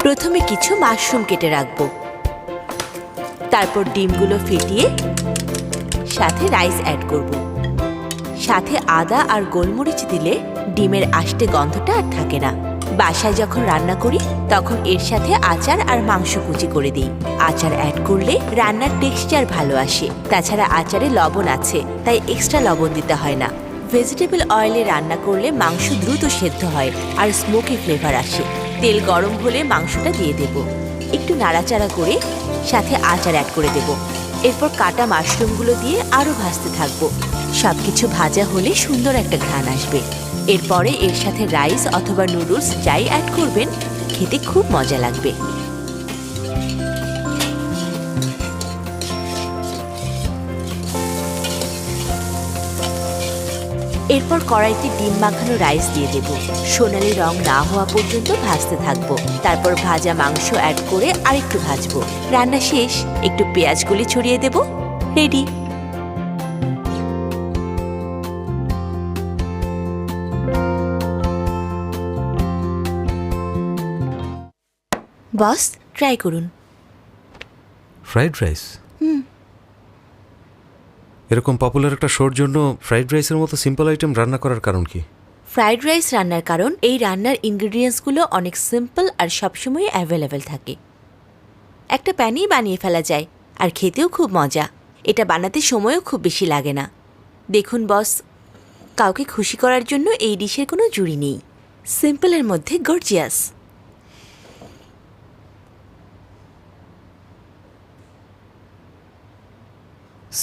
প্রথমে কিছু মাশরুম কেটে রাখবো, তারপর ডিমগুলো ফেটিয়ে সাথে রাইস অ্যাড করব। সাথে আদা আর গোলমরিচ দিলে ডিমের আষ্টে গন্ধটা আর থাকে না। বাসায় যখন রান্না করি তখন এর সাথে আচার আর মাংস কুচি করে দিই। আচার অ্যাড করলে রান্নার টেক্সচার ভালো আসে। তাছাড়া আচারে লবণ আছে, তাই এক্সট্রা লবণ দিতে হয় না। ভেজিটেবল অয়েলে রান্না করলে মাংস দ্রুত সেদ্ধ হয় আর স্মোকি ফ্লেভার আসে। তেল গরম হলে মাংসটা দিয়ে দেব, একটু নাড়াচাড়া করে সাথে আচার অ্যাড করে দেব। এরপর কাটা মাশরুমগুলো দিয়ে আরও ভাজতে থাকবো। সবকিছু ভাজা হলে সুন্দর একটা ঘ্রাণ আসবে। এরপরে এর সাথে রাইস অথবা নুডলস যাই অ্যাড করবেন, খেতে খুব মজা লাগবে। এরপর কড়াইতে ডিম মাখানো রাইস দিয়ে দেব। সোনালি রং না হওয়া পর্যন্ত ভাজতে থাকবো। তারপর ভাজা মাংস অ্যাড করে আরেকটু ভাজবো। রান্না শেষ, একটু পেঁয়াজ কুলি ছড়িয়ে দেব। রেডি। বস, ট্রাই করুন। Fried rice? এরকম পপুলার একটা শোর জন্য ফ্রাইড রাইসের মতো সিম্পল আইটেম রান্না করার কারণ কি? ফ্রাইড রাইস রান্নার কারণ এই রান্নার ইনগ্রিডিয়েন্টসগুলো অনেক সিম্পল আর সবসময় অ্যাভেলেবেল থাকে। একটা প্যানেই বানিয়ে ফেলা যায় আর খেতেও খুব মজা। এটা বানাতে সময়ও খুব বেশি লাগে না। দেখুন বস, কাউকে খুশি করার জন্য এই ডিশের কোনো জুড়ি নেই। সিম্পলের মধ্যে গর্জিয়াস।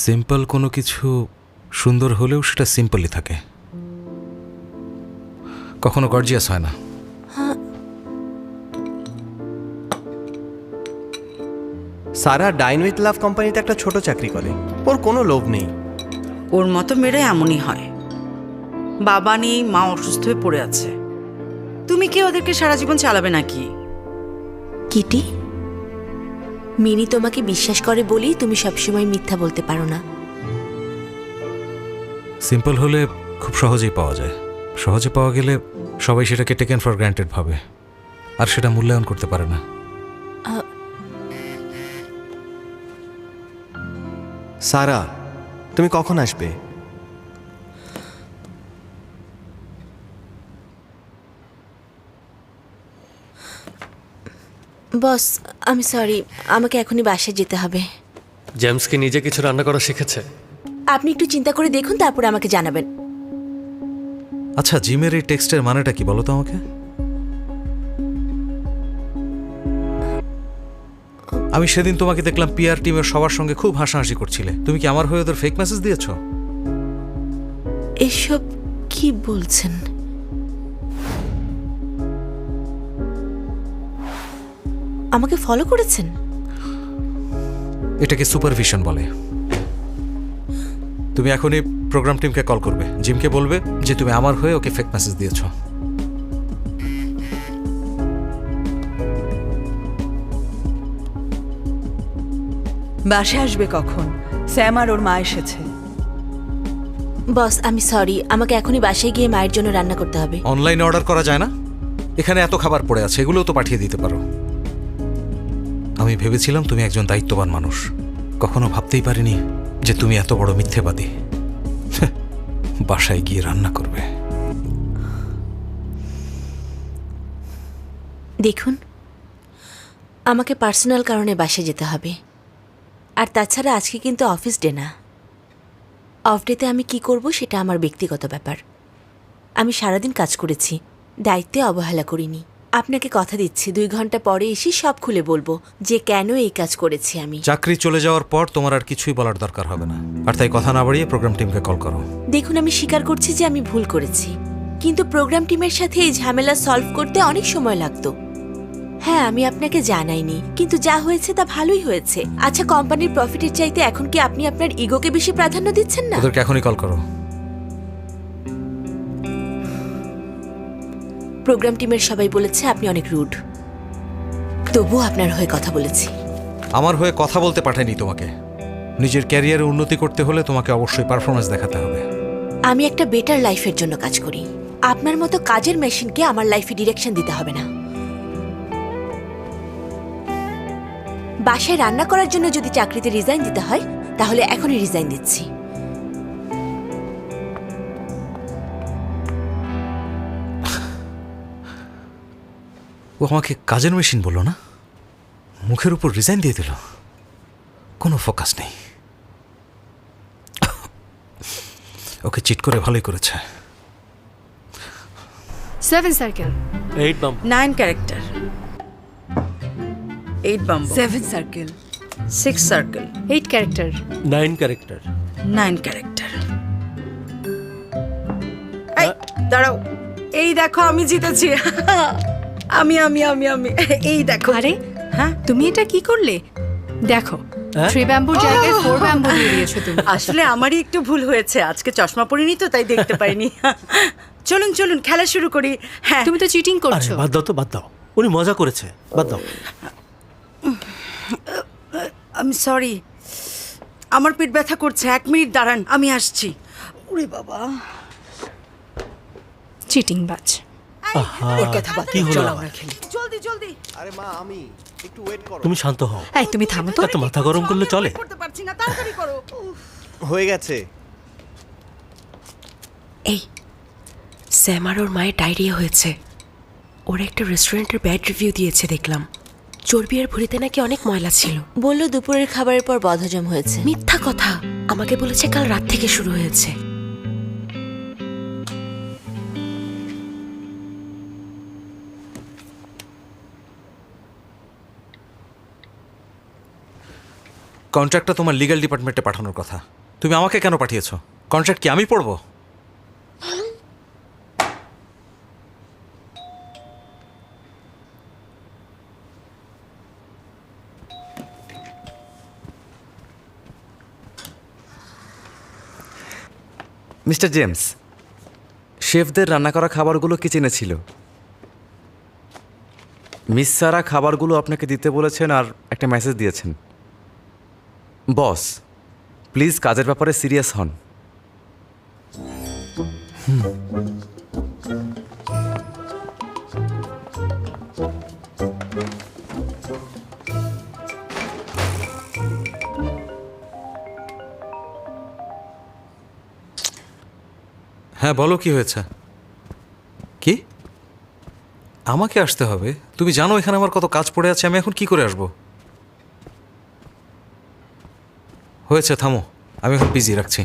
সিম্পল কোনো কিছু সুন্দর হলেও সেটা সিম্পলই থাকে, কখনো গর্জিয়াস হয় না। সারা ডাইন উইথ লাভ কোম্পানিতে একটা ছোট চাকরি করে, ওর কোনো লোভ নেই। ওর মতো মেয়েরা এমনই হয়। বাবা নেই, মা অসুস্থ হয়ে পড়ে আছে। তুমি কি ওদেরকে সারা জীবন চালাবে নাকি? কিটি, মিনি তোমাকে বিশ্বাস করে বলেই তুমি সবসময় মিথ্যা বলতে পারো না। সিম্পল হলে খুব সহজেই পাওয়া যায়। সহজে পাওয়া গেলে সবাই সেটাকে টেকেন ফর গ্র্যান্টেড ভাবে, আর সেটা মূল্যায়ন করতে পারে না। সারা, তুমি কখন আসবে? বস, আমি সরি, আমাকে এখনই বাসায় যেতে হবে। জেমস কি নিজে কিছু রান্না করা শিখেছে? আপনি একটু চিন্তা করে দেখুন, তারপরে আমাকে জানাবেন। আচ্ছা, জিমের এই টেক্সটের মানেটা কি বলো তো আমাকে? আমি সেদিন তোমাকে দেখলাম পিআর টিমের সবার সঙ্গে খুব হাসাহাসি করছিলে। তুমি কি আমার হয়ে ওদের ফেক মেসেজ দিয়েছো? এসব কি বলছেন? আমাকে ফলো করেছেন? এটাকে সুপারভিশন বলে। তুমি এখনই প্রোগ্রাম টিমকে কল করবে, জিমকে বলবে যে তুমি আমার হয়ে ওকে ফেক মেসেজ দিয়েছো। বাসায় আসবে কখন? স্যাম আর ওর মা এসেছে। বস, আমি সরি, আমাকে এখনই বাসায় গিয়ে মায়ের জন্য রান্না করতে হবে। অনলাইনে অর্ডার করা যায় না? এখানে এত খাবার পড়ে আছে, এগুলোও তো পাঠিয়ে দিতে পারো। আমি ভেবেছিলাম তুমি একজন দায়িত্ববান মানুষ, কখনো ভাবতেই পারিনি যে তুমি এত বড় মিথ্যেবাদী। বাসায় গিয়ে রান্না করবে। দেখুন, আমাকে পার্সোনাল কারণে বাসায় যেতে হবে। আর তাছাড়া আজকে কিন্তু অফিস ডে না। অফ ডেতে আমি কি করব সেটা আমার ব্যক্তিগত ব্যাপার। আমি সারাদিন কাজ করেছি, দায়িত্বে অবহেলা করিনি। আপনাকে কথা দিচ্ছি, 2 ঘন্টা পরে এসে সব খুলে বলবো যে কেন এই কাজ করেছি আমি। চাকরি চলে যাওয়ার পর তোমার আর কিছুই বলার দরকার হবে না। আর তাই কথা না বাড়িয়ে প্রোগ্রাম টিমকে কল করো। দেখুন, আমি স্বীকার করছি যে আমি ভুল করেছি, কিন্তু প্রোগ্রাম টিমের সাথে এই ঝামেলা সলভ করতে অনেক সময় লাগতো। হ্যাঁ, আমি আপনাকে জানাইনি, কিন্তু যা হয়েছে তা ভালোই হয়েছে। আচ্ছা, কোম্পানির প্রফিটের চাইতে এখন কি আপনি আপনার ইগোকে বেশি প্রাধান্য দিচ্ছেন না? ওদেরকে এখনই কল করো। প্রোগ্রাম টিমের সবাই বলেছে আপনি অনেক রুড, তবুও আপনার হয়ে কথা বলেছি। আমার হয়ে কথা বলতে পাঠাইনি তোমাকে। নিজের ক্যারিয়ারে উন্নতি করতে হলে তোমাকে অবশ্যই পারফরমেন্স দেখাতে হবে। আমি একটা বেটার লাইফের জন্য কাজ করি। আপনার মতো কাজের মেশিনকে আমার লাইফে ডিরেকশন দিতে হবে না। বাসায় রান্না করার জন্য যদি চাকরিতে রিজাইন দিতে হয় তাহলে এখনই রিজাইন দিচ্ছি। ও আমাকে কাজের মেশিন বললো না, মুখের উপর রিজাইন দিয়ে দিল। কোনো ফোকাস নেই। ওকে চিট করে ভালোই করেছে। 7 circle 8 bump 9 character, 8 বাম্ব, 7 circle 6 circle, 8 character 9 character 9 character. এই দাঁড়াও, এই দেখো আমি জিতেছি। আমি আমি আমি আমি এই দেখো। আরে হ্যাঁ, তুমি এটা কি করলে? দেখো 3 ব্যাম্বুর জায়গায় 4 ব্যাম্বু দিয়ে দিয়েছো তুমি। আসলে আমারই একটু ভুল হয়েছে, আজকে চশমা পরিনি তো তাই দেখতে পাইনি। চলুন চলুন খেলা শুরু করি। হ্যাঁ, তুমি তো চিটিং আরে করছো। বাদ দাও তো, বাদ দাও। উনি মজা করেছে, বাদ দাও। আমি সরি, আমার পেট ব্যথা করছে। 1 মিনিট দাঁড়ান, আমি আসছি। ওরে বাবা, চিটিং বাজ। ওর কথা বাদ কি দাও, হলো চলো আবার? আমরা খেলি। জলদি জলদি। আরে মা, আমি একটু ওয়েট করো। তুমি শান্ত হও। এই তুমি থামো তো। এত মাথা গরম করলে চলে? করতে পারছি না, তাড়াতাড়ি করো। হয়ে গেছে। এই স্যাম আর ওর মায়ের ডায়রিয়া হয়েছে। ওরা একটা রেস্টুরেন্টের ব্যাড রিভিউ দিয়েছে দেখলাম। চর্বি আর ভুঁড়িতে নাকি অনেক ময়লা ছিল। বলল দুপুরের খাবারের পর বদহজম হয়েছে। মিথ্যা কথা, আমাকে বলেছে কাল রাত থেকে শুরু হয়েছে। কন্ট্রাক্টটা তোমার লিগ্যাল ডিপার্টমেন্টে পাঠানোর কথা। তুমি আমাকে কেন পাঠিয়েছো? কন্ট্রাক্ট কি আমি পড়বো? মিস্টার জেমস, শেফদের রান্না করা খাবারগুলো কিচেনে ছিল। মিস সারা খাবারগুলো আপনাকে দিতে বলেছেন আর একটা মেসেজ দিয়েছেন। বস, প্লিজ কাজের ব্যাপারে সিরিয়াস হন। হ্যাঁ বলো, কি হয়েছে? কি আমাকে আসতে হবে? তুমি জানো এখানে আমার কত কাজ পড়ে আছে, আমি এখন কি করে আসবো? হয়েছে, থামো, আমি এখন বিজি, রাখছি।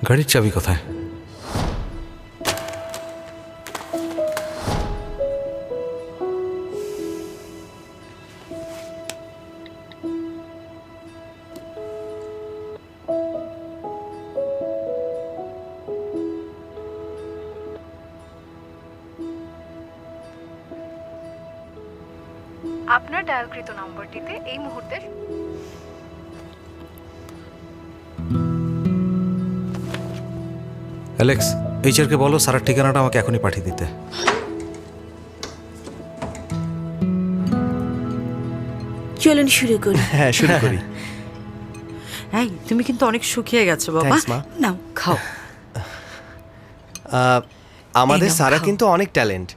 গাড়ির চাবি কোথায়? আপনার ডায়ালকৃত নম্বরটিতে এই মুহূর্তে অ্যালেক্স, এইচআরকে বলো সারার ঠিকানাটা আমাকে এখনই পাঠিয়ে দিতে। চলুন শুরু করি। হ্যাঁ, শুরু করি। এই তুমি কিন্তু অনেক শুকিয়ে গেছো বাবা। Thanks, মা। নাও খাও। আমাদের এই নাও, সারা খাও। কিন্তু অনেক ট্যালেন্ট,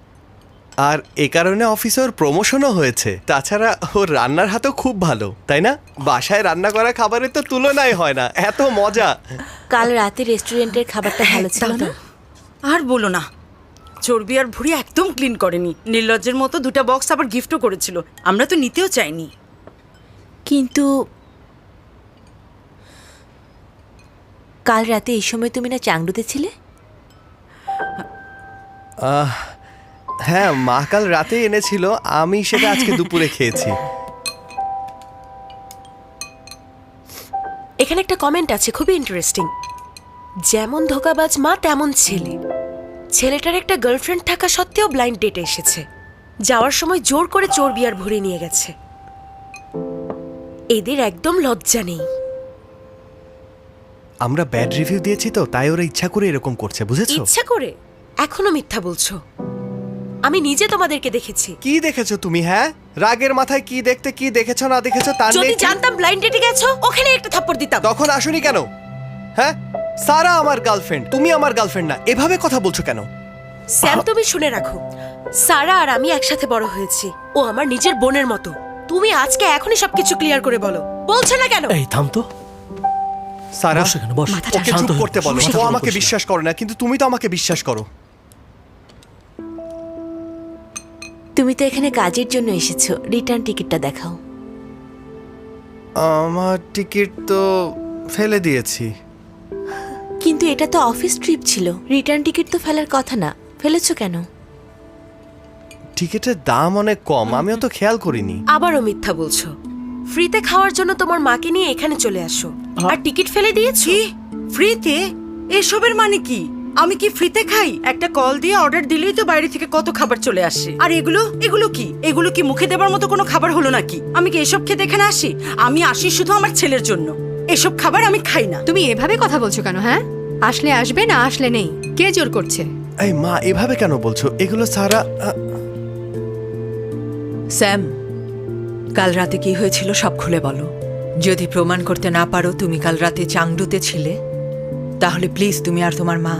আর এ কারণে অফিসে ওর প্রমোশনও হয়েছে। তাছাড়া ওর রান্নার হাতও খুব ভালো, তাই না? বাসায় রান্না করা খাবারের তো তুলনাই হয় না, এত মজা। কাল রাতে রেস্টুরেন্টের খাবারটা ভালো ছিল দাও, না? দাও। আর বলো না, চর্বি আর ভুঁড়ি একদম ক্লিন করেনি। নির্লজ্জের মতো 2টা বক্স আবার গিফটও করেছিল। আমরা তো নিতেও চাইনি। কিন্তু কাল রাতে এই সময় তুমি না চাংড়ুতে ছিলে? হ্যাঁ, মা কাল রাতে এনেছিল, আমি সেটা আজকে দুপুরে খেয়েছি। এখানে একটা কমেন্ট আছে খুবই ইন্টারেস্টিং। যেমন ধোকাবাজ মা তেমন ছেলে। ছেলেটার একটা গার্লফ্রেন্ড থাকা সত্ত্বেও ব্লাইন্ড ডেটে এসেছে। যাওয়ার সময় জোর করে চর্বি আর ভরে নিয়ে গেছে। এদের একদম লজ্জা নেই। আমরা ব্যাড রিভিউ দিয়েছি তো, তাই ওরা ইচ্ছা করে এরকম করছে, বুঝেছো? ইচ্ছা করে? এখনো মিথ্যা বলছো। আমি নিজে তোমাদেরকে দেখেছি। কি দেখেছো তুমি? হ্যাঁ, রাগের মাথায় কি দেখতে, কি দেখেছো না দেখেছো তার যদি নেই ঠিক? জানতাম ব্লাইন্ড ডেটে গেছো, ওখানে একটা থাপ্পড় দিতাম। তখন আসুনি কেন? হ্যাঁ, সারা আমার গার্লফ্রেন্ড, তুমি আমার গার্লফ্রেন্ড না। এভাবে কথা বলছো কেন? স্যাম, তুমি শুনে রাখো, সারা আর আমি একসাথে বড় হয়েছি। ও আমার নিজের বোনের মতো। তুমি আজকে এখনই সবকিছু ক্লিয়ার করে বলো, বলছো না কেন? এই থাম তো। সারা, বস এখানে, বস। ওকে শান্ত চুপ হও, করতে বলো। শান্ত ও হও, আমাকে বস না। বিশ্বাস করে না, কিন্তু তুমি তো আমাকে বিশ্বাস করো। তুমি তো এখানে কাজের জন্য এসেছো, রিটার্ন টিকিটটা দেখাও। আমার টিকিট তো ফেলে দিয়েছি। কিন্তু এটা তো অফিস ট্রিপ ছিল, রিটার্ন টিকিট তো ফেলার কথা না, ফেলেছো কেন? টিকিটের দাম অনেক কম, আমিও তো খেয়াল করিনি। আবারও মিথ্যা বলছো। ফ্রিতে খাওয়ার জন্য তোমার মাকে নিয়ে এখানে চলে আসো, আর টিকিট ফেলে দিয়েছো? কি ফ্রিতে? এসবের মানে কি? আমি কি ফ্রিতে খাই? একটা কল দিয়ে অর্ডার দিলেই তো বাইরে থেকে কত খাবার চলে আসে। আর এগুলো কি? এগুলো কি মুখে দেবার মতো কোনো খাবার হলো নাকি? আমি কি এসব খেতে এখানে আসি? আমি আসি শুধু আমার ছেলের জন্য। এসব খাবার আমি খাই না। তুমি এভাবে কথা বলছো কেন? হ্যাঁ, আসলে আসবে, না আসলে নেই। কে জোর করছে? এই মা, এভাবে কেন বলছো? এগুলো সারা স্যাম, কাল রাতে কি হয়েছিল সব খুলে বলো। যদি প্রমাণ করতে না পারো তুমি কাল রাতে চাংডুতে ছিলে, তাহলে প্লিজ তুমি আর তোমার মা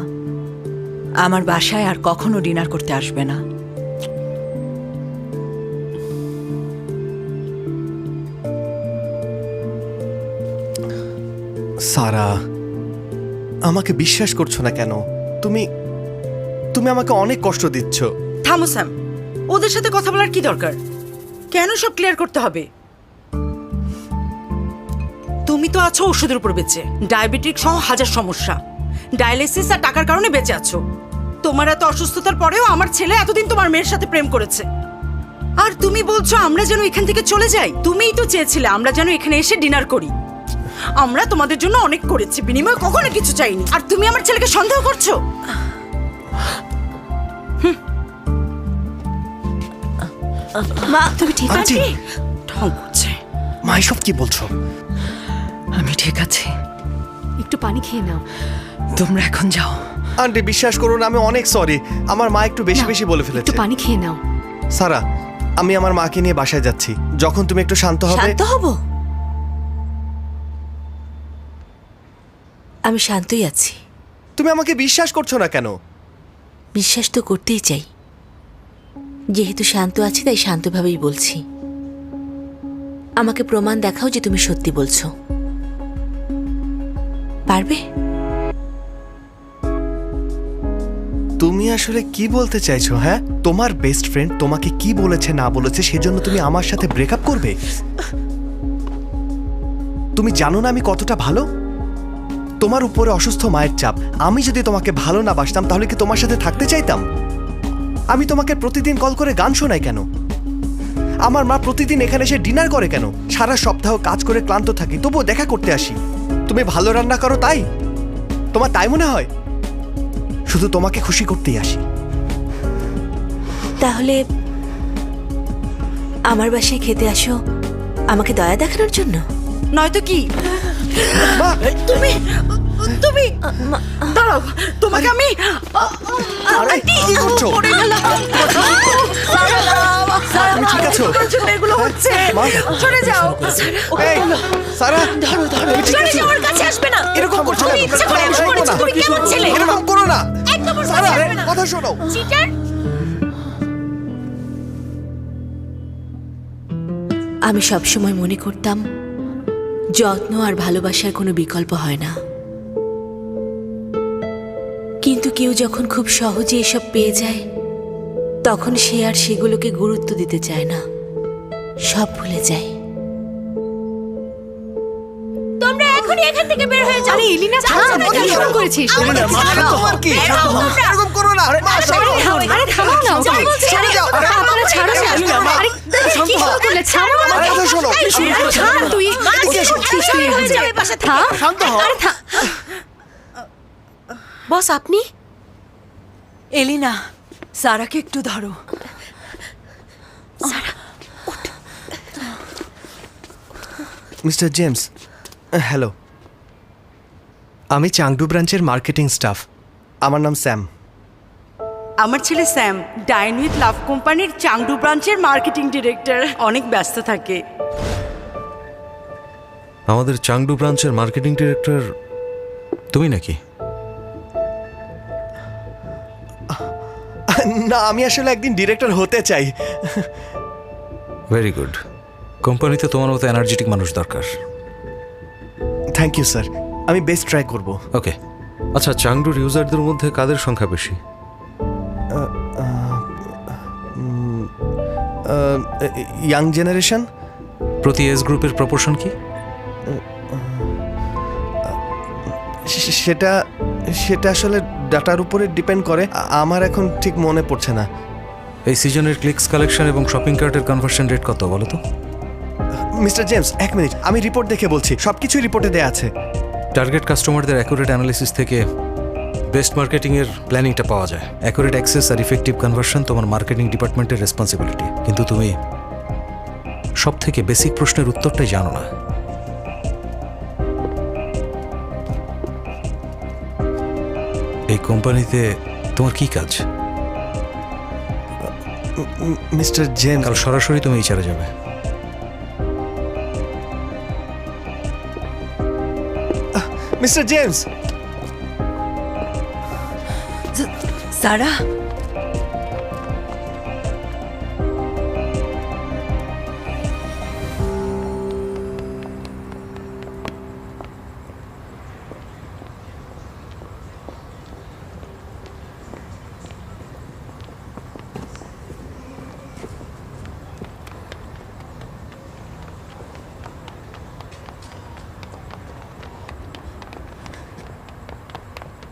আমার বাসায় আর কখনো ডিনার করতে আসবে না। সারা, আমাকে বিশ্বাস করছো না কেন? তুমি তুমি আমাকে অনেক কষ্ট দিচ্ছ। থামো স্যাম, ওদের সাথে কথা বলার কি দরকার? কেন সব ক্লিয়ার করতে হবে? তুমি তো আছো ওষুধের উপর বেঁচে, ডায়াবেটিক সহ হাজার সমস্যা, ডায়ালিসিস আর টাকার কারণে বেঁচে আছো। তোমার এত অসুস্থতার পরেও আমার ছেলে এতদিন তোমার মেয়ের সাথে প্রেম করেছে, আর তুমি বলছো আমরা যেন এখান থেকে চলে যাই। তুমিই তো চেয়েছিলে আমরা যেন এখানে এসে ডিনার করি। আমরা তোমাদের জন্য অনেক করেছি, বিনিময়ে কখনো কিছু চাইনি, আর তুমি আমার ছেলেকে সন্দেহ করছো। মা, তুমি ঠিক আন্টি, আছে? ঢং করছে। মা এসব কি বলছো? আমি ঠিক আছি, একটু পানি খেয়ে নাও। তোমরা এখন যাও। আন্টি বিশ্বাস করুন, আমি অনেক সরি। আমার মা একটু বেশি নাও, বেশি বলে একটু ফেলেছে। পানি খেয়ে নাও। সারা, আমি আমার মাকে নিয়ে বাসায় যাচ্ছি। যখন তুমি একটু শান্ত হবে। শান্ত হব? আমি শান্তই আছি। তুমি আমাকে বিশ্বাস করছো না কেন? বিশ্বাস তো করতেই চাই, যেহেতু শান্ত আছি তাই শান্তভাবেই বলছি। আমাকে প্রমাণ দেখাও যে তুমি সত্যি বলছো। পারবে? তুমি আসলে কি বলতে চাইছো? হ্যাঁ, তোমার বেস্ট ফ্রেন্ড তোমাকে কি বলেছে না বলেছে সেজন্য তুমি আমার সাথে ব্রেকআপ করবে? তুমি জানো না আমি কতটা ভালো? তোমার উপরে অসুস্থ মায়ের চাপ। আমি যদি তোমাকে ভালো না বাসতাম তাহলে কি তোমার সাথে থাকতে চাইতাম? আমি তোমাকে প্রতিদিন কল করে গান শোনাই কেন? আমার মা প্রতিদিন এখানে এসে ডিনার করে কেন? সারা সপ্তাহ কাজ করে ক্লান্ত থাকি, তবুও দেখা করতে আসি। তুমি ভালো রান্না করো তাই? তোমার তাই মনে হয়? শুধু তোমাকে খুশি করতেই আসি। তাহলে আমার বাসায় খেতে আসো আমাকে দয়া দেখানোর জন্য? নয়তো কি? তুমি তুমি দাঁড়াও, তোমাকে আমি আরে, কি করছো? তুমি ঠিক আছো? এগুলো হচ্ছে। মা, সরে যাও। এই, সারা, তুমি ঠিক চলে আছো? যাওয়ার কাছে আসবে না। এরকম করছো তুমি কেন? ইচ্ছে করে এমন এরকম করেছো, না। তুমি কেমন ছেলে? এরকম করো না। একদম ওর সারা, কাছে আসবে না। কথা শোনো। চিটার। আমি সবসময় মনে করতাম যত্ন আর ভালোবাসার কোনো বিকল্প হয় না, কিন্তু কেউ যখন খুব সহজে এসব পেয়ে যায় তখন সে আর সেগুলোকে গুরুত্ব দিতে চায় না, সব ভুলে যায়। তোমরা এখনই এখান থেকে বের হয়ে যাও। আরে এলিনা, যাও, থাম, যাও, কি যাও। শুরু করেছিস? আমাকে ছাড়ো। তোমার কি? বের হও তোমরা। এরকম করো না। মা, সরো। আরে থামো না ওকে। সরে যাও। আপনারা ছাড়ো না। আরে কি শুরু করলে? ছাড়ো আমার আমাকে। কথা শোনো। আরে থাম তুই। এদিকে এসো। তুই হয়ে যাবে বাসা থেকে। থাম। শান্ত হও। আরে থাম। বস, আপনি? এলিনা, সারাকে একটু ধরো। Mister James, hello. আমি চাংডু ব্রাঞ্চের মার্কেটিং স্টাফ। আমার নাম স্যাম। আমার ছেলে স্যাম ডাইন উইথ লাভ কোম্পানির চাংডু ব্রাঞ্চের মার্কেটিং ডিরেক্টর। অনেক ব্যস্ত থাকে। আমাদের চাংডু ব্রাঞ্চের মার্কেটিং ডিরেক্টর তুমি নাকি? না, আমি আসলে একদিন ডিরেক্টর হতে চাই। Very good. কোম্পানিতে তোমার মতো এনার্জেটিক মানুষ দরকার। থ্যাংক ইউ স্যার, আমি বেস্ট ট্রাই করব। ওকে, আচ্ছা, চাংডুর ইউজারদের মধ্যে কাদের সংখ্যা বেশি? Young generation. প্রতি এজ গ্রুপের প্রপোর্শন কি? সেটা সেটা আসলে ডাটার উপরে ডিপেন্ড করে। আমার এখন ঠিক মনে পড়ছে না। এই সিজনের ক্লিকস কালেকশন এবং শপিং কার্টের কনভার্সন রেট কত বলো তো? মিস্টার জেমস, এক মিনিট, আমি রিপোর্ট দেখে বলছি। সব কিছুই রিপোর্টে দেওয়া আছে। টার্গেট কাস্টমারদের অ্যাকুরেট অ্যানালিসিস থেকে বেস্ট মার্কেটিংয়ের প্ল্যানিংটা পাওয়া যায়। অ্যাকুরেট অ্যাক্সেস আর ইফেক্টিভ কনভার্সন তোমার মার্কেটিং ডিপার্টমেন্টের রেসপন্সিবিলিটি। কিন্তু তুমি সব থেকে বেসিক প্রশ্নের উত্তরটাই জানো না। এই কোম্পানিতে তোমার কি কাজ? মিস্টার জেমস, কাল সরাসরি তুমি এইচআরে যাবে। Mister James. Sarah,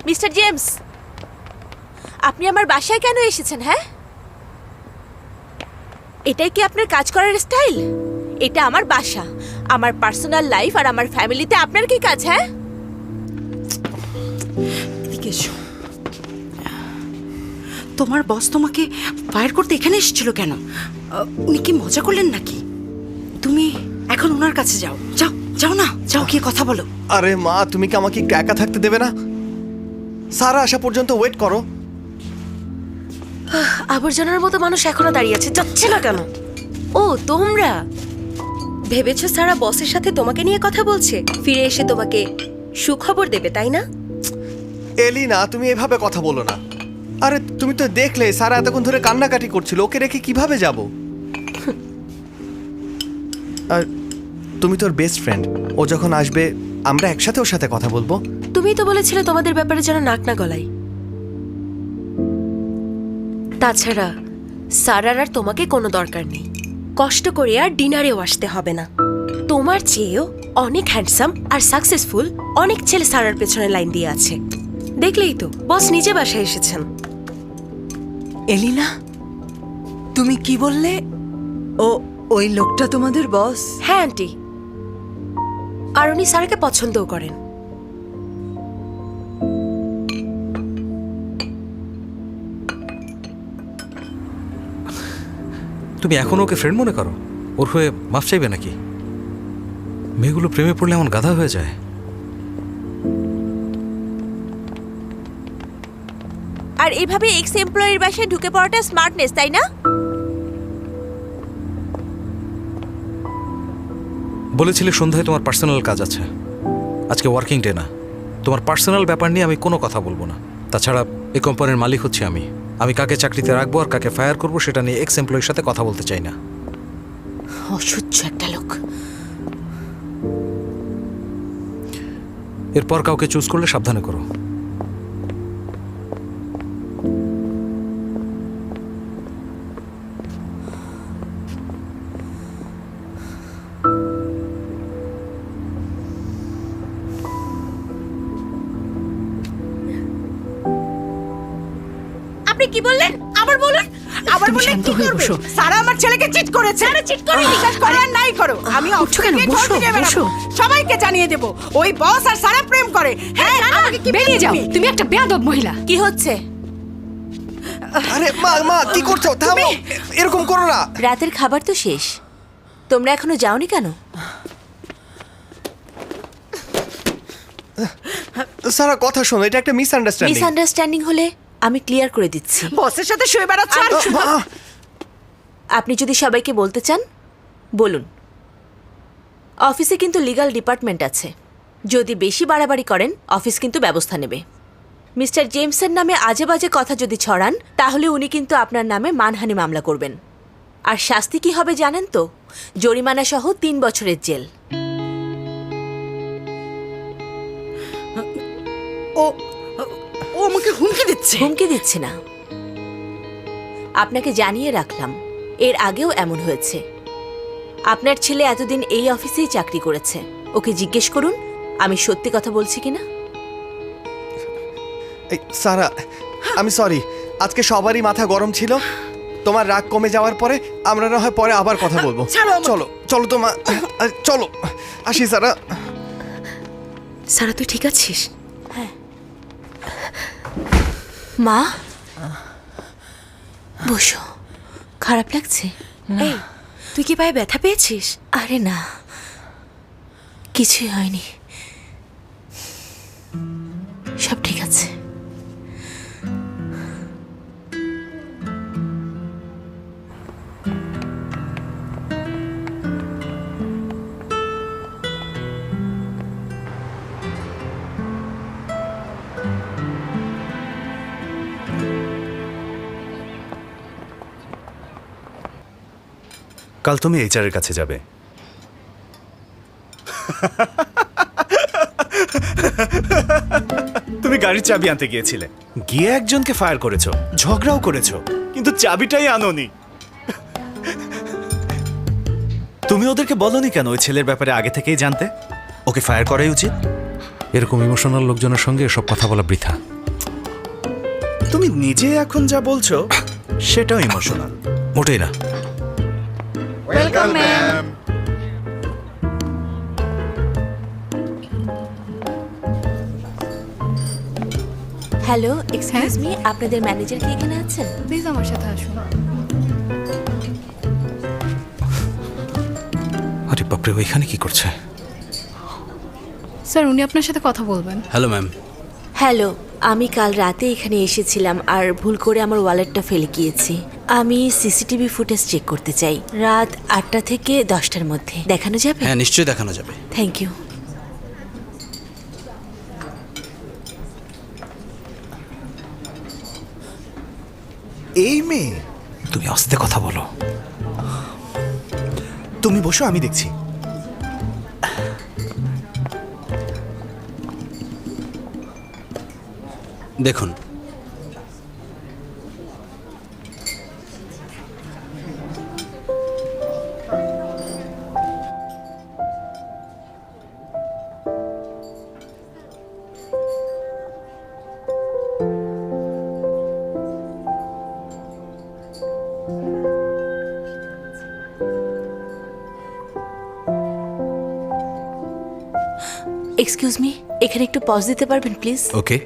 mister James, আপনি আমার বাসায় কেন এসেছেন? হ্যাঁ, এটাই কি আপনার কাজ করার স্টাইল? এটা আমার বাসা, আমার পার্সোনাল লাইফ আর আমার ফ্যামিলিতে আপনার কি কাজ? হ্যাঁ, এদিকে এসো। তোমার বস তোমাকে ফায়ার করতে এখানে এসেছিল কেন? উনি কি মজা করলেন নাকি? তুমি এখন ওনার কাছে যাও, যাও যাও না, যাও গিয়ে কথা বলো। আরে মা, তুমি কি আমাকে একটু একা থাকতে দেবে না? সারা আসা পর্যন্ত ওয়েট করো। আবর্জনার মতো মানুষ এখনো দাঁড়িয়ে আছে, যাচ্ছে না কেন? ও তোমরা ভেবেছো সারা বসের সাথে তোমাকে নিয়ে কথা বলছে, ফিরে এসে তোমাকে সুখবর দেবে, তাই না? এলিনা, তুমি এভাবে কথা বলো না। আরে তুমি তো দেখলে সারা এতক্ষণ ধরে কান্নাকাটি করছিল, ওকে রেখে কিভাবে যাব? আর তুমি তোর বেস্ট ফ্রেন্ড, ও যখন আসবে আমরা একসাথে ওর সাথে কথা বলবো। তুমিই তো বলেছিলে তোমাদের ব্যাপারে যেন নাক না গলাই। তাছাড়া সারার আর তোমাকে কোনো দরকার নেই, কষ্ট করে আর ডিনারেও আসতে হবে না। তোমার চেয়েও অনেক হ্যান্ডসাম আর সাকসেসফুল অনেক ছেলে সারার পেছনে লাইন দিয়ে আছে। দেখলেই তো, বস নিজে বাসায় এসেছেন। এলিনা, তুমি কি বললে? ওই লোকটা তোমাদের বস? হ্যাঁ আন্টি, আর উনি সারাকে পছন্দও করেন। তুমি এখন ওকে ফ্রেন্ড মনে করো? ওর হয়ে মাফ চাইবে নাকি? মেয়েগুলো প্রেমে পড়লে এমন গাধা হয়ে যায়। আর এভাবে এক্স এমপ্লয়ির বাসায় ঢুকে পড়াটা স্মার্টনেস, তাই না? বলেছিলে সন্ধ্যায় তোমার পার্সোনাল কাজ আছে, আজকে ওয়ার্কিং ডে না। তোমার পার্সোনাল ব্যাপার নিয়ে আমি কোনো কথা বলবো না। তাছাড়া এই কোম্পানির মালিক হচ্ছে আমি। আমি কাকে চাকরিতে রাখবো আর কাকে ফায়ার করবো সেটা নিয়ে এক্স এমপ্লয়ির সাথে কথা বলতে চাই না। অসহ্য একটা লোক। এরপর কাউকে চুজ করলে সাবধানে করো। আপনি কি বললেন? আবার বলুন, আবার তুমি বললেন শান্ত কি হয়ে করবে? বসো। সারা আমার ছেলেকে চিট করেছে। সারা চিট করেনি। বিশ্বাস করো আর নাই করো, আমি উঠছো কেন? অফিসে গিয়ে বসো, খবর দিয়ে বেরাবো। বসো। সবাইকে জানিয়ে দেব ওই বস আর সারা প্রেম করে। হ্যাঁ, আমাকে কি বেরিয়ে যাও, তুমি? তুমি একটা বেয়াদব মহিলা। কি হচ্ছে? আরে মা, মা কি করছো? থামো, এরকম করো না। রাতের খাবার তো শেষ, তোমরা এখনো যাওনি কেন? সারা কথা শোনো, এটা একটা মিসআন্ডারস্ট্যান্ডিং। মিসআন্ডারস্ট্যান্ডিং হলে আমি ক্লিয়ার করে দিচ্ছি। বসের সাথে শুয়ে বেড়াচ্ছ আর আপনি যদি সবাইকে বলতে চান বলুন। অফিসে কিন্তু লিগ্যাল ডিপার্টমেন্ট আছে, যদি বেশি বাড়াবাড়ি করেন অফিস কিন্তু ব্যবস্থা নেবে। মিস্টার জেমসের নামে আজে বাজে কথা যদি ছড়ান তাহলে উনি কিন্তু আপনার নামে মানহানি মামলা করবেন। আর শাস্তি কি হবে জানেন তো? জরিমানা সহ 3 বছরের জেল। ও ও আমাকে হুমকি দিচ্ছে। হুমকি দিচ্ছে না, আপনাকে জানিয়ে রাখলাম, এর আগেও এমন হয়েছে। আপনার ছেলে এতদিন এই অফিসেই চাকরি করেছে, ওকে জিজ্ঞেস করুন আমি সত্যি কথা বলছি কিনা। এই সারা, আমি সরি, আজকে সবারই মাথা গরম ছিল। তোমার রাগ কমে যাওয়ার পরে আমরা না হয় পরে আবার কথা বলবো। ছাড়ো আমাকে। চলো চলো তোমার, চলো আসি সারা। সারা তুই ঠিক আছিস? মা বসো, খারাপ লাগছে? এই তুই কি পায়ে ব্যথা পেয়েছিস? আরে না, কিছুই হয়নি, সব ঠিক আছে। কাল তুমি এইচআর এর কাছে যাবে। তুমি গাড়ির চাবি আনতে গিয়েছিলে, গিয়ে একজনকে ফায়ার করেছো, ঝগড়াও করেছো, কিন্তু চাবিটাই আনোনি। তুমি ওদেরকে বলনি কেন ওই ছেলের ব্যাপারে আগে থেকেই জানতে? ওকে ফায়ার করাই উচিত। এরকম ইমোশনাল লোকজনের সঙ্গে সব কথা বলা বৃথা। তুমি নিজে এখন যা বলছো সেটাও ইমোশনাল। মোটেই না। Welcome ma'am. Hello, excuse me, আপনাদের ম্যানেজার কি এখানে আছেন? প্লিজ আমার সাথে আসুন। আরে বাপরে, ওইখানে কি করছে? স্যার উনি আপনার সাথে কথা বলবেন। Hello ma'am. হ্যালো, আমি কাল রাতে এখানে এসেছিলাম আর ভুল করে আমার ওয়ালেটটা ফেলে গিয়েছি। আমি সিসিটিভি ফুটেজ চেক করতে চাই, রাত 8টা থেকে 10টার মধ্যে। দেখানো যাবে? হ্যাঁ নিশ্চয়ই দেখানো যাবে। Thank you. এই মেয়ে, তুমি আস্তে কথা বলো। তুমি বসো, আমি দেখছি। দেখুন, এক্সকিউজ মি, এখানে একটু পজ দিতে পারবেন প্লিজ? ওকে।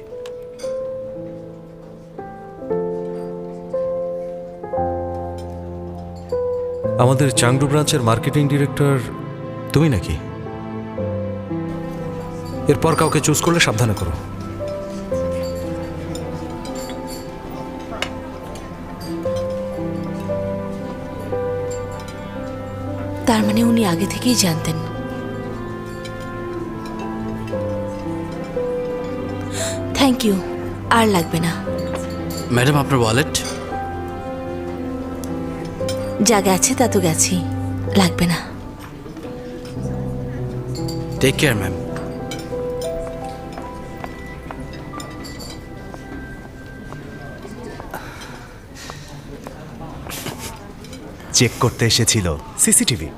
আমাদের চাংডু ব্রাঞ্চের মার্কেটিং ডিরেক্টর তুমি নাকি? এরপর কাউকে চুজ করলে সাবধানে করো। তার মানে উনি আগে থেকেই জানতেন। থ্যাংক ইউ, আর লাগবে না। ম্যাডাম আপনার ওয়ালেট। যা গেছে তা তো গেছি, লাগবে না। Take care ma'am. চেক করতে এসেছিল সিসিটিভি।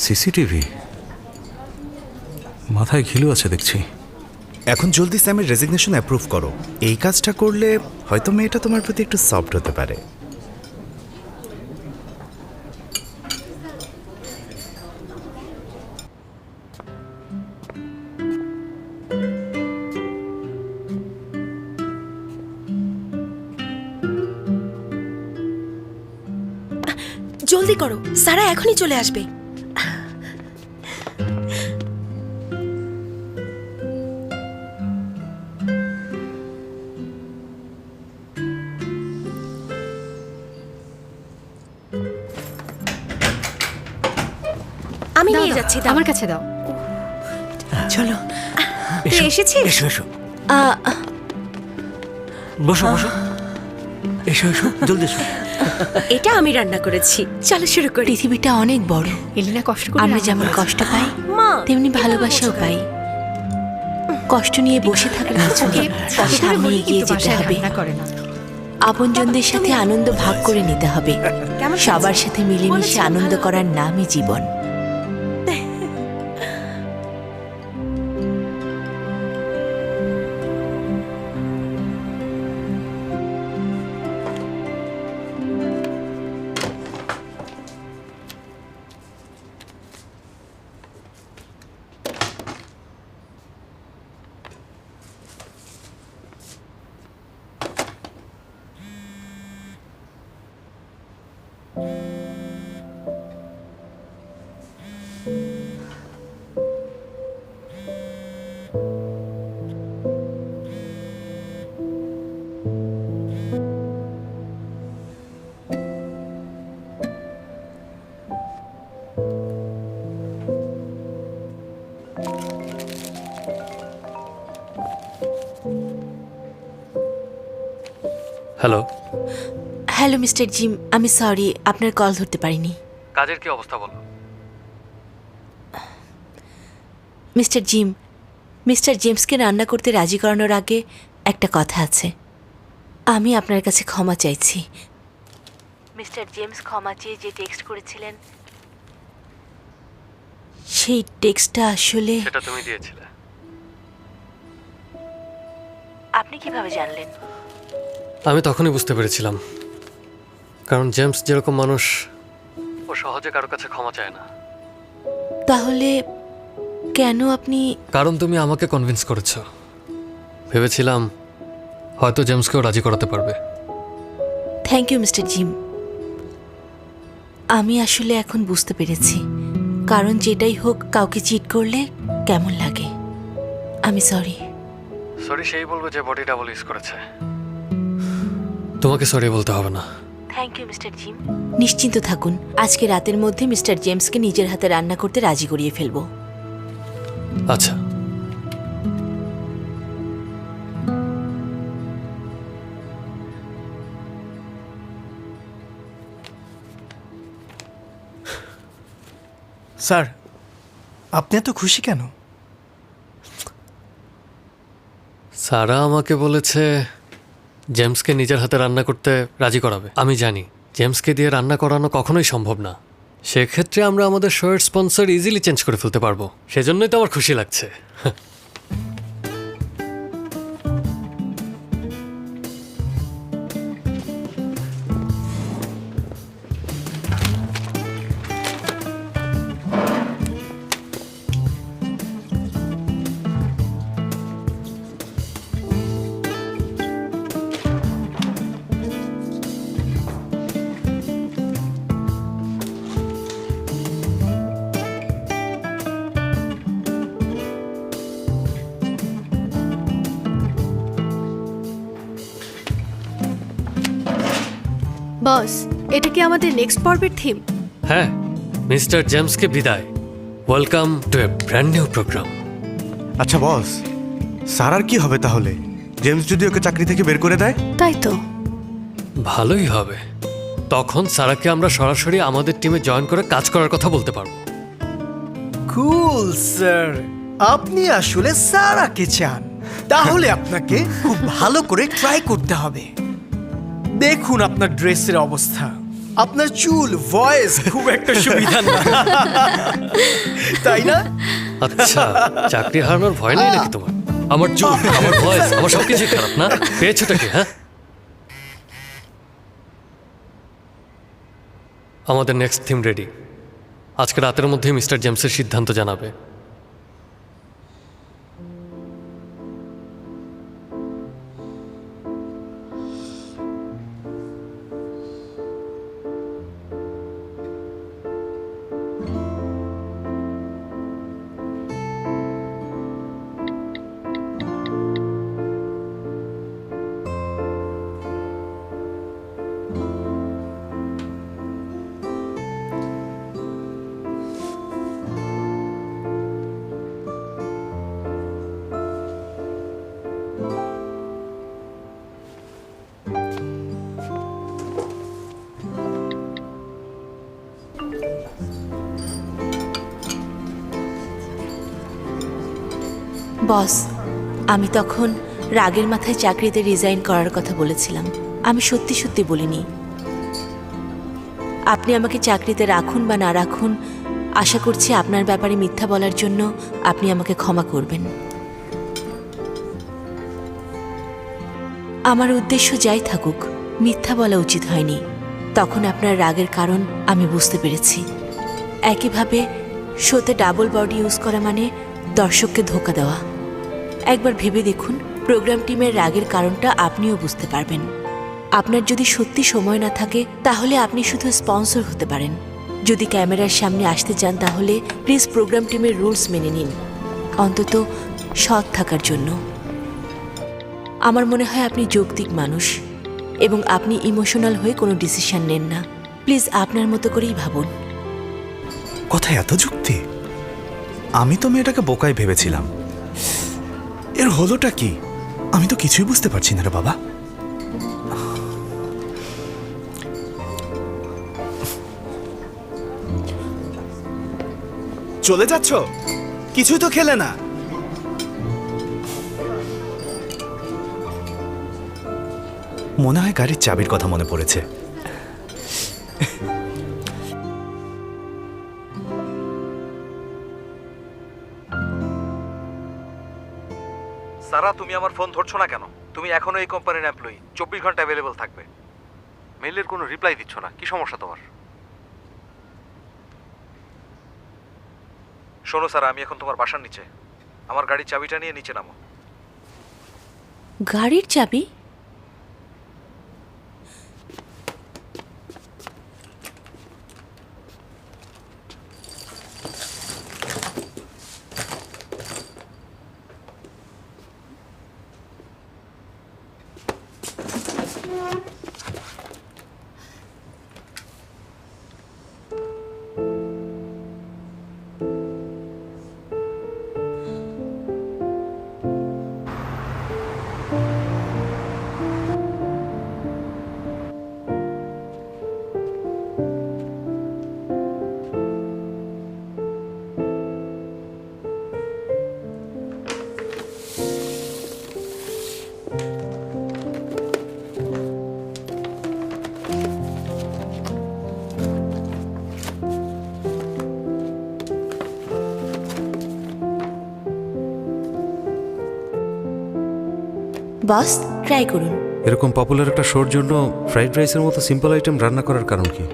সিসিটিভি? মাথায় ঘিলু আছে দেখছি। এখন জলদি স্যামের রেজিগনেশন অ্যাপ্রুভ করো। এই কাজটা করলে হয়তো মেয়েটা তোমার প্রতি একটু সফট হতে পারে। জলদি করো, সারা এখনই চলে আসবে। আমি দাও, নিয়ে দাও, যাচ্ছি, দাও। আমার কাছে দাও। চলো। তুই এসেছিস? এসো এসো আহ, বসো বসো এসো এসো জলদি এসো এটা আমি রান্না করেছি, চলো শুরু করি। পৃথিবীটা অনেক বড়। এলিনা কষ্ট করে আমরা রান্না যেমন করেছে। কষ্ট পাই মা, তেমনি এটা ভালোবাসাও বোঝো। পাই। কষ্ট নিয়ে বসে থাকলে কিছু ওকে নেই, কত করে সামনে বলি এগিয়ে কিন্তু যেতে বাসায় হবে। রান্না করে না। আপনজনদের সাথে আনন্দ ভাগ করে নিতে হবে। কেমন সবার হয়েছে? সাথে মিলেমিশে বলেছেন, আনন্দ ভালো। করার নামই জীবন। হ্যালো, হ্যালো মিস্টার জিম, আমি সরি আপনার কল ধরতে পারিনি। কাজের কি অবস্থা বলো? মিস্টার জিম, মিস্টার জেমসকে রান্না করতে রাজি করানোর আগে একটা কথা আছে। আমি আপনার কাছে ক্ষমা চাইছি। মিস্টার জেমস ক্ষমা চেয়ে যে টেক্সট করেছিলেন সেই টেক্সটটা আসলে সেটা তুমি দিয়েছিলে। আপনি কিভাবে জানলেন? আমি তখনই বুঝতে পেরেছিলাম, কারণ জেমস যেরকম মানুষ, ও সহজে কারো কাছে ক্ষমা চায় না। তাহলে কেন আপনি? কারণ তুমি আমাকে কনভিন্স করেছ। ভেবেছিলাম হয়তো জেমসকেও রাজি করাতে পারবে। Thank you mister Jim. আমি আসলে এখন বুঝতে পেরেছি, কারণ যেটাই হোক কাউকে চিট করলে কেমন লাগে। আমি সরি। সরি সেই বলবো যে বডি ডাবল ইউজ করেছে। তোমাকে সরি বলতে হবে না। Thank you mister Jim. নিশ্চিন্ত থাকুন, আজকে রাতের মধ্যে মিস্টার জেমসকে নিজের হাতে রান্না করতে রাজি করিয়ে ফেলবো। আচ্ছা, স্যার আপনি এত খুশি কেন? সারা আমাকে বলেছে জেমসকে নিজের হাতে রান্না করতে রাজি করাবে। আমি জানি জেমসকে দিয়ে রান্না করানো কখনোই সম্ভব না। সেক্ষেত্রে আমরা আমাদের শোয়ের স্পন্সর ইজিলি চেঞ্জ করে ফেলতে পারবো। সেজন্যই তো আমার খুশি লাগছে। বস, এটা কি আমাদের নেক্সট পর্বের থিম? হ্যাঁ, মিস্টার জেমসকে বিদায়। Welcome to A brand new programme. আচ্ছা বস, সারার কি হবে তাহলে? জেমস যদি ওকে চাকরি থেকে বের করে দেয়? তাই তো। ভালোই হবে। তখন সারাকে আমরা সরাসরি আমাদের টিমে জয়েন করে কাজ করার কথা বলতে পারবো। কুল স্যার, আপনি আসলে সারাকে চান। তাহলে আপনাকে খুব ভালো করে ট্রাই করতে হবে। দেখুন আপনার ড্রেসের অবস্থা, আপনার চুল, ভয়েস খুব একটা সুবিধা না, তাই না? আচ্ছা, চাকরি হারানোর ভয় নেই নাকি তোমার? আমার চুল, আমার ভয়েস, আমার সবকিছু খারাপ না? পেয়েছোটা কি? হ্যাঁ, আমাদের নেক্সট থিম রেডি। আজকে রাতের মধ্যেই মিস্টার জেমসের সিদ্ধান্ত জানাবে। বস, আমি তখন রাগের মাথায় চাকরিতে রিজাইন করার কথা বলেছিলাম। আমি সত্যি সত্যি বলিনি। আপনি আমাকে চাকরিতে রাখুন বা না রাখুন, আশা করছি আপনার ব্যাপারে মিথ্যা বলার জন্য আপনি আমাকে ক্ষমা করবেন। আমার উদ্দেশ্য যাই থাকুক, মিথ্যা বলা উচিত হয়নি। তখন আপনার রাগের কারণ আমি বুঝতে পেরেছি। একইভাবে শোতে ডাবল বডি ইউজ করা মানে দর্শককে ধোঁকা দেওয়া। একবার ভেবে দেখুন, প্রোগ্রাম টিমের রাগের কারণটা আপনিও বুঝতে পারবেন। আপনার যদি সত্যি সময় না থাকে তাহলে আপনি শুধু স্পন্সর হতে পারেন। যদি ক্যামেরার সামনে আসতে চান তাহলে প্লিজ প্রোগ্রাম টিমের রুলস মেনে নিন, অন্তত সৎ থাকার জন্য। আমার মনে হয় আপনি যৌক্তিক মানুষ এবং আপনি ইমোশনাল হয়ে কোনো ডিসিশন নেন না। প্লিজ আপনার মতো করেই ভাবুন। কথায় এত যুক্তি? আমি তো মেয়েটাকে বোকাই ভেবেছিলাম। এর হলোটা কি? আমি তো কিছুই বুঝতে পারছি না রে বাবা। চলে যাচ্ছ? কিছুই তো খেলে না। মনে হয় গাড়ির চাবির কথা মনে পড়েছে। সারা, তুমি আমার ফোন ধরছো না কেন? তুমি এখনো এই কোম্পানির এমপ্লয়ি, 24 ঘন্টা অ্যাভেলেবল থাকবে। মেইলের কোনো রিপ্লাই দিচ্ছ না, কি সমস্যা তোমার? শোনো সারা, আমি এখন তোমার বাসার নিচে। আমার গাড়ির চাবিটা নিয়ে নিচে নামো। গাড়ির চাবি? বস, ট্রাই করুন। এরকম পপুলার একটা শোর জন্য ফ্রাইড রাইসের মতো সিম্পল আইটেম রান্না করার কারণ কি?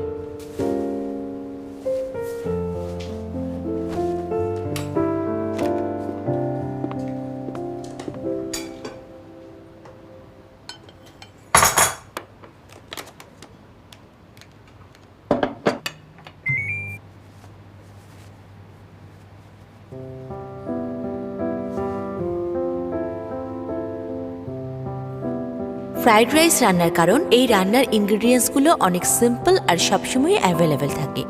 ফ্রাইড রাইস রান্নার কারণ এই রান্নার ইনগ্রেডিয়েন্টসগুলো অনেক সিম্পল আর সবসময় অ্যাভেলেবেল থাকে।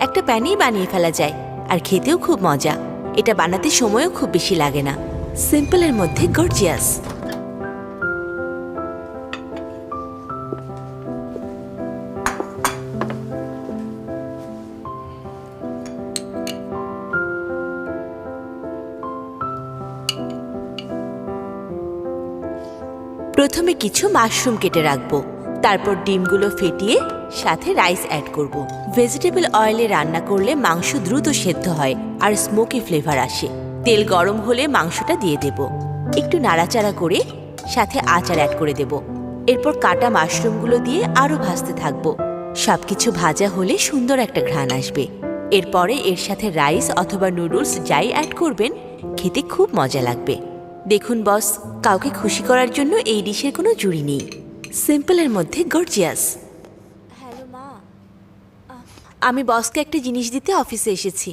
একটা প্যানেই বানিয়ে ফেলা যায় আর খেতেও খুব মজা। এটা বানাতে সময়ও খুব বেশি লাগে না। সিম্পলের মধ্যে গর্জিয়াস। প্রথমে কিছু মাশরুম কেটে রাখবো, তারপর ডিমগুলো ফেটিয়ে সাথে রাইস অ্যাড করব। ভেজিটেবল অয়েলে রান্না করলে মাংস দ্রুত সেদ্ধ হয় আর স্মোকি ফ্লেভার আসে। তেল গরম হলে মাংসটা দিয়ে দেব, একটু নাড়াচাড়া করে সাথে আচার অ্যাড করে দেব। এরপর কাটা মাশরুমগুলো দিয়ে আরও ভাজতে থাকবো। সবকিছু ভাজা হলে সুন্দর একটা ঘ্রাণ আসবে। এরপরে এর সাথে রাইস অথবা নুডলস যাই অ্যাড করবেন, খেতে খুব মজা লাগবে। দেখুন বস, কাউকে খুশি করার জন্য এই ডিশের কোনো জুড়ি নেই। সিম্পলের মধ্যে গর্জিয়াস। হ্যালো মা, আমি বসকে একটা জিনিস দিতে অফিসে এসেছি।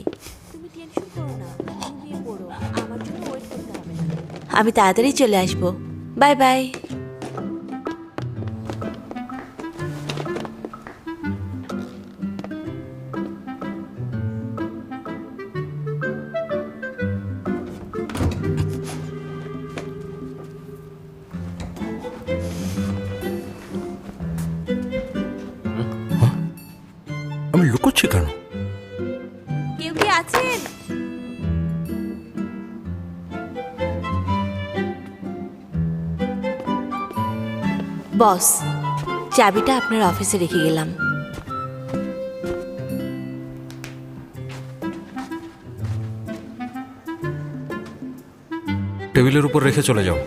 তুমি টেনশন করো না, ঘুমিয়ে পড়ো, আমার জন্য ওয়েট করতে হবে না। আমি তাড়াতাড়ি চলে আসবো। Bye bye. আমি লুকোচ্ছি কেন? কেউ কি আছেন? বস, চাবিটা আপনার অফিসে রেখে গেলাম। টেবিলের উপর রেখে চলে যাও।